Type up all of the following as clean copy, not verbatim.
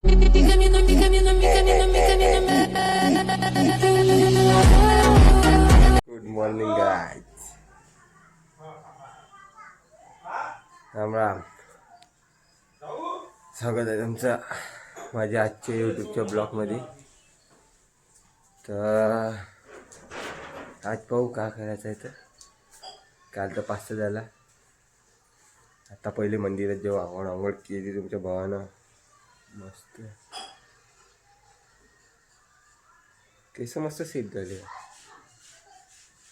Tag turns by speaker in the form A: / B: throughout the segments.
A: Good morning guys, Ram Ram. स्वागत आहे तुमचं माझ्या आजच्या यूट्यूबच्या ब्लॉगमध्ये. तर आज पाहू का करायचं आहे. तर काल तर 5 झाला. आता पहिले मंदिरात जेव्हा आंघोळ केली तुमच्या भावानं मस्त केस मस्त सीट झाले.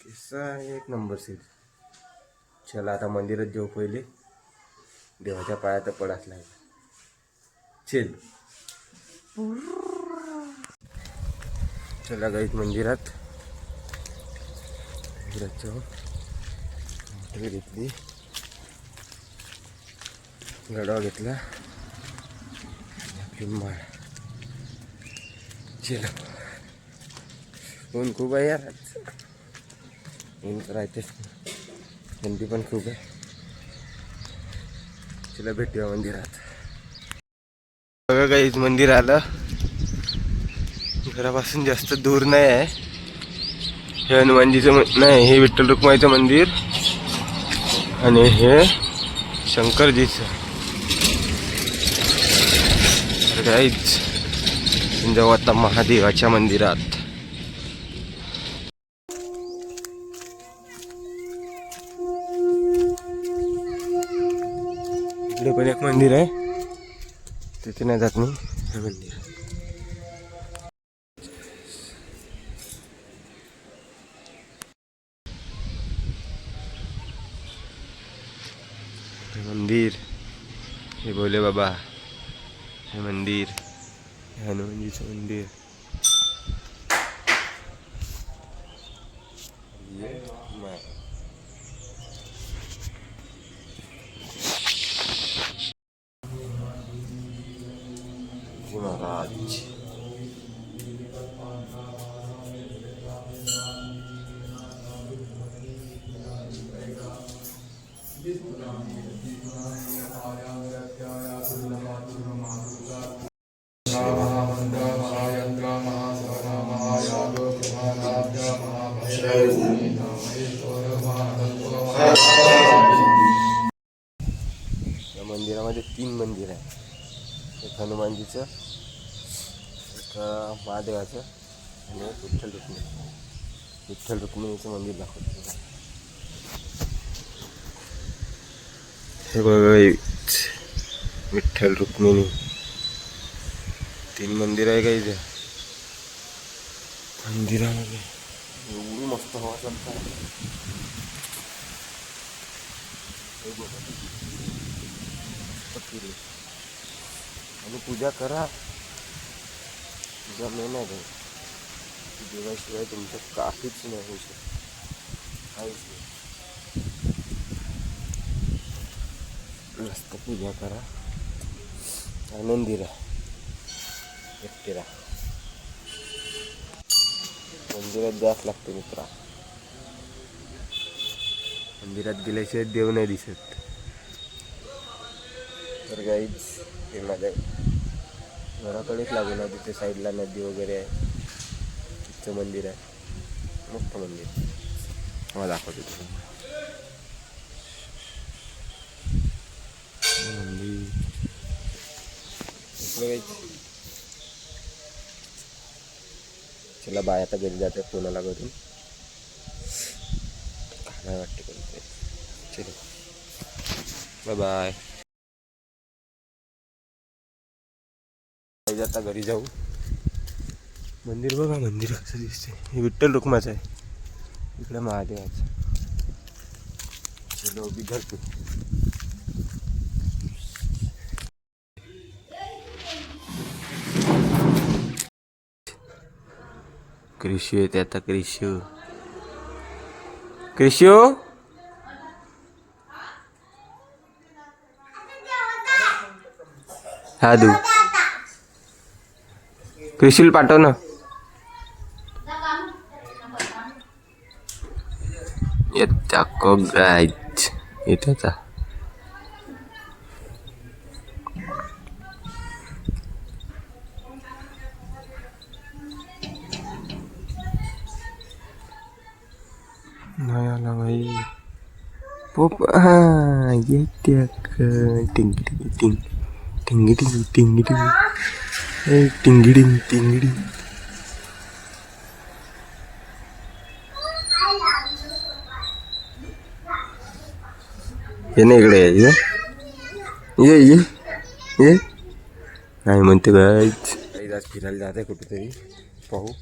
A: केस एक नंबर सीट. चला आता मंदिरात जेव पहिले. देवाच्या पायात पडाच लागला. चल चला गाईत मंदिरात जाऊ. घेतली, गडवा घेतला, आपली माळ. चला ऊन खूप आहे यार. ऊन करायचंच, थंडी पण खूप आहे. चला भेटूया मंदिरात. बघा काहीच मंदिर आलं. घरापासून जास्त दूर नाही आहे. हे हनुमानजीचं नाही, हे विठ्ठल रुक्माईचं मंदिर आणि हे शंकरजीचं. काहीच जाऊ आता महादेवाच्या मंदिरात. इकडे पण एक मंदिर आहे, तिथे नाही जात मी. हे मंदिर मंदिर, हे भोले बाबा, हे मंदिर, हे हनुमानजीचं मंदिर. महाराज या मंदिरामध्ये 3 मंदिर आहे. एक हनुमानजीचं, एक महादेवाचं आणि एक विठ्ठल रुक्मिणीचं मंदिर दाखवतो. हे बघा विठ्ठल रुक्मिणी 3 मंदिर आहे का इथे. मंदिरामध्ये एवढी मस्त हवा चालत आहे. आणि पूजा करा. पूजा मेन आहे. देवाशिवाय तुमचं काहीच नाही होऊ शकत. काहीच नाही. मस्त पूजा करा, आनंदी राहा, एकटे राहा. मंदिरात जास्त लागते मित्रा. मंदिरात गेल्याशिवाय देव नाही दिसत. तर गाईच हे माझ्या घराकडेच लागून आहे. तिथे साईडला नदी वगैरे आहे. तिथचं मंदिर आहे, मोठं मंदिर. मला दाखवतो तुम्हाला मंदिर. चला बाय, आता घरी जाते. कोणाला करून काय वाटते करते. चलो बाय बाय. आता घरी जाऊ. मंदिर बघा, मंदिर कसं दिसते. हे विठ्ठल रुक्माचं आहे, इकडे महादेवाचं. चलो उभी धरतो. कृषी येते आता. कृषी हा दू कृषील पाठव ना. येत्या गाईच येत्याचा. काय आला भाई पोपा हा येते टिंग टिंग टिंग टिंग टिंग टिंग टिंग टिंगडी टिंगडी ये ना इकडे ये ये ये नाही म्हणते काय आज फिरायला जात आहे कुठेतरी पाहू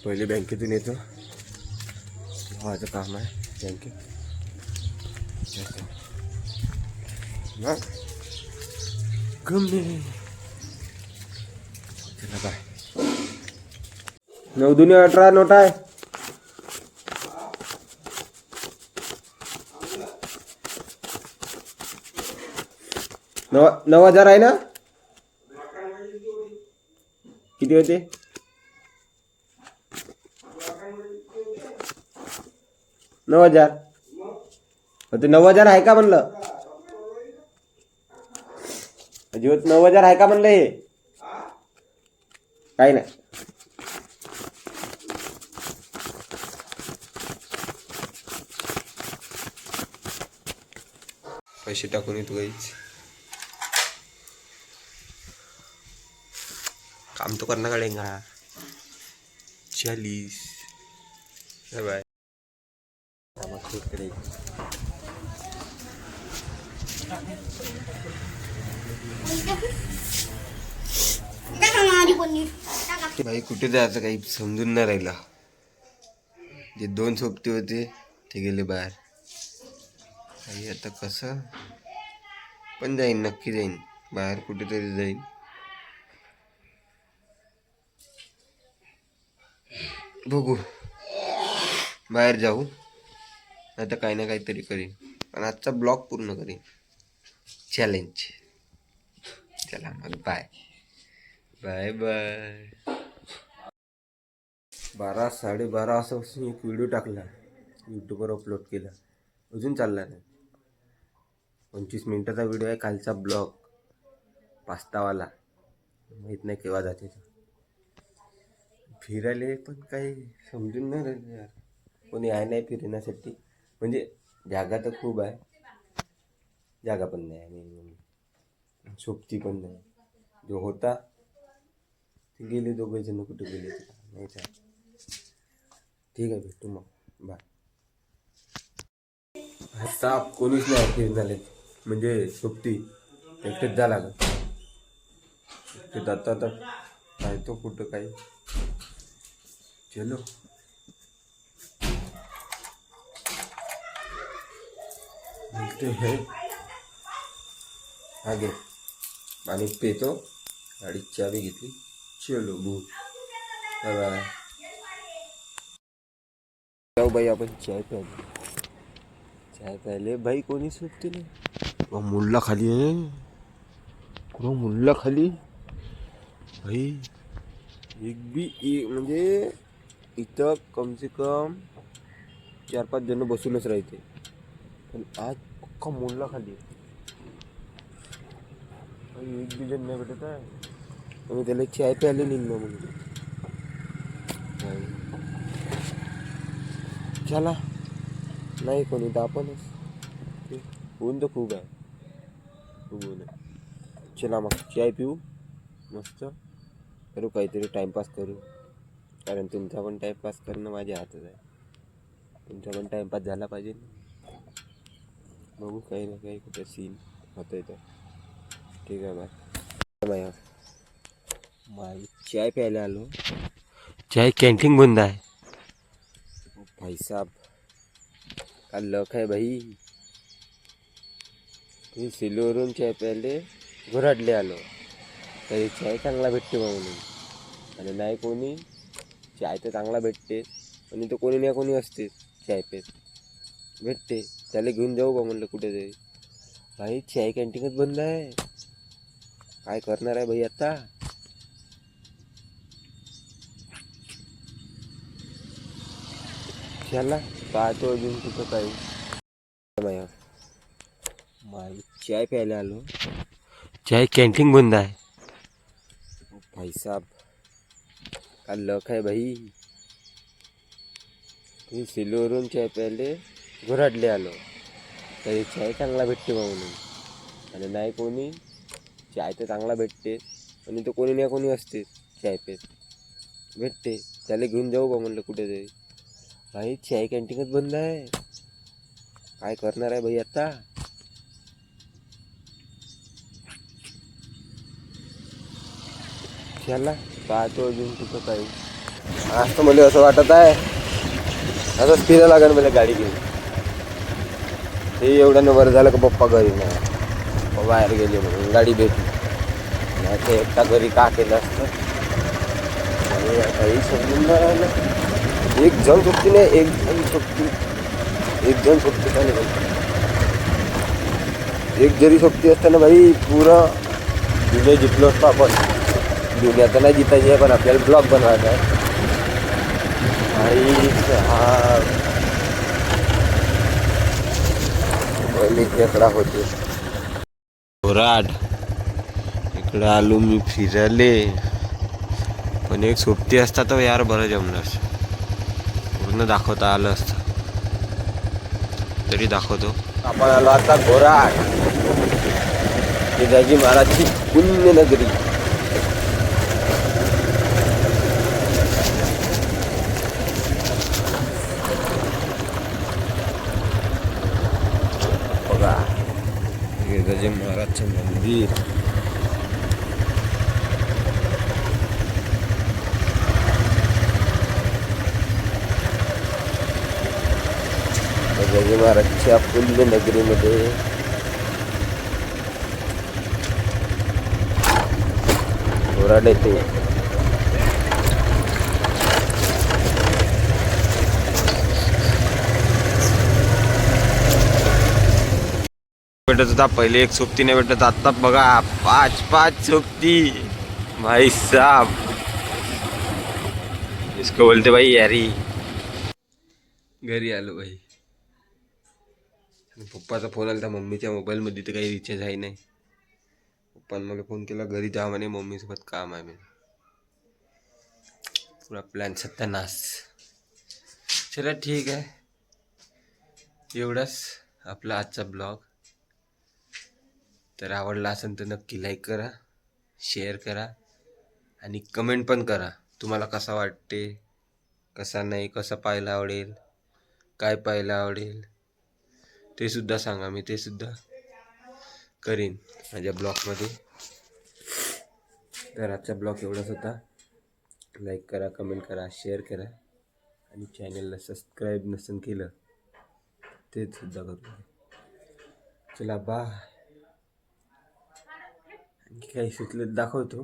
A: पहिले बँकेतून येतो भावाचं काम आहे बँकेत गमने चला बाय 9 दुनी 18 नोट आहे नऊ हजार आहे ना किती होते 9,000 होते 9,000 आहे का म्हणलं अजिबात 9,000 आहे का म्हणलं हे काही नाही पैसे टाकून येतो काहीच काम तो करना पड़ेगा 40 बाय भाई कुठे जायचं काही समजून नाही राहिला जे 2 सोबती होते ते गेले बाहेर काही आता कसं पण जाईन नक्की जाईन बाहेर कुठेतरी जाईन बघू बाहेर जाऊ नाही तर काही ना काहीतरी करीन पण आजचा ब्लॉग पूर्ण करीन चॅलेंज चला मग बाय बाय बाय 12 12:30 वाजता एक व्हिडिओ टाकला यूट्यूबवर अपलोड केला अजून चालला नाही 25 मिनिटाचा व्हिडिओ आहे कालचा ब्लॉग पास्तावाला माहीत नाही केव्हा जाते फिरायला पण काही समजून नाही राहिलं यार कोणी आहे नाही फिरण्यासाठी म्हणजे जागा तर खूप आहे जागा पण नाही आणि सोबती पण नाही जो होता ते गेले 2 जण कुठे गेले नाही काय ठीक आहे भेटू मग बाय आता कोणीच नाही फिरणारे म्हणजे सोबती एकटेच जा लागत ते जाता तर काय तो कुठं काही चलो मिलते हैं आगे पाणी पितो गाडी चावी घेतली चलो बू बाय जाऊ भाई आपण चाय प्यायले भाई कोणी सोबती नाही मुल्ला खाली आहे मुल्ला खाली भाई एक म्हणजे इथं कम से कम 4-5 जण बसूनच राहते पण आज पक्का मुल्ला खाली एक बी जण नाही भेटत आहे मी त्याला चाय प्यायला निघलो म्हणजे चला नाही कोणी तर आपणच ऊन तर खूप आहे खूप ऊन आहे चला मग चाय पिऊ मस्त करू काहीतरी टाइमपास करू कारण तुमचा पण टाइमपास करणं माझ्या हातात आहे तुमचा पण टाइमपास झाला पाहिजे बघू काही ना काही कुठे सीन होतं आहे तर ठीक आहे बाय माय चाय प्यायला आलो चाय कॅन्टीन बंद आहे भाई साहब का लक आहे भाई ते सिलोवरून चाय प्यायले घोराडले आलो तरी चाय चांगला भेटते म्हणून आणि नाही कोणी चाय तर चांगला भेटते आणि तो कोणी ना कोणी असते चाय पेत भेटते त्याला घेऊन जाऊ का म्हणलं कुठे जाईल भाई चाय कॅन्टीनच बंद आहे काय करणार आहे भाई आता चला काय तो अजून कुठं काही माय चाय प्यायला आलो चाय कॅन्टीन बंद आहे भाई साहब का लक आहे भाई ती सिल्लोरून चाय प्यायले घोराडले आलो तरी चाय चांगला भेटते बा म्हणून. आणि नाही कोणी चाय तर चांगला भेटते आणि तो कोणी नाही कोणी असते चाय पेत भेटते. त्याला घेऊन जाऊ बा म्हणलं कुठेतरी. भाई चाय कॅन्टीनच बंद आहे. काय करणार आहे भाई आता. चला पाहतो अजून कुठं काही. आज तर मला असं वाटत आहे असंच फिरायला लागेल मला गाडी घेऊन. हे एवढं बरं झालं का पप्पा घरी नाही, पप्पा बाहेर गेले म्हणून गाडी भेटली. नाही तर एकटा घरी का केलं असतं. आणि काही समजून नाही राहिलं. एक जण सुट्टी नाही, एक जण सुट्टी का नाही. एक जरी सोबती असताना भाई पुरा दुनिया जिंकलो असतो आपण. दुनिया तर नाही जितायची आहे पण आपल्याला ब्लॉग बनवायचा आहे. हा पहिली खेकडा होते घोराड. इकडं आलो मी फिरायले. पण एक सोबती असता तर यार बरं जमलं असतं. पूर्ण दाखवता आलं असतं. तरी दाखवतो. आपण आलो आता घोराड, शिवाजी महाराजची पुण्यनगरी. बघा शिवाजी महाराजचं मंदिर. शिवाजी महाराजच्या पुण्यनगरीमध्ये घोराड येते. भेटत होता पहिले एक सोबती नाही भेटत. आता बघा 5 सोबती भाई साहब. इसको बोलते भाई यारी. घरी आलो भाई. पप्पाचा फोन आला. मम्मीच्या मोबाईलमध्ये तर काही रिचार्ज आहे नाही. पप्पाने मला फोन केला घरी जा म्हणे, मम्मीसोबत काम आहे. म्हणे पुरा प्लॅन सत्यानाश. चला ठीक आहे. एवढाच आपला आजचा ब्लॉग. तर आवडला असेल तर नक्की लाईक करा, शेअर करा आणि कमेंट पण करा. तुम्हाला कसा वाटते, कसा नाही, कसं पाहायला आवडेल, काय पाहायला आवडेल ते सुद्धा सांगा. मी ते सुद्धा करीन माझ्या ब्लॉगमध्ये. तर आजचा ब्लॉग एवढाच होता. लाईक करा, कमेंट करा, शेअर करा आणि चॅनलला सबस्क्राईब नसेल केलं ते सुद्धा करू. चला बाय. आणखी काही सुचलं दाखवतो,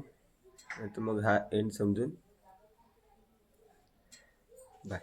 A: नाही तर मग हा एंड समजून बाय.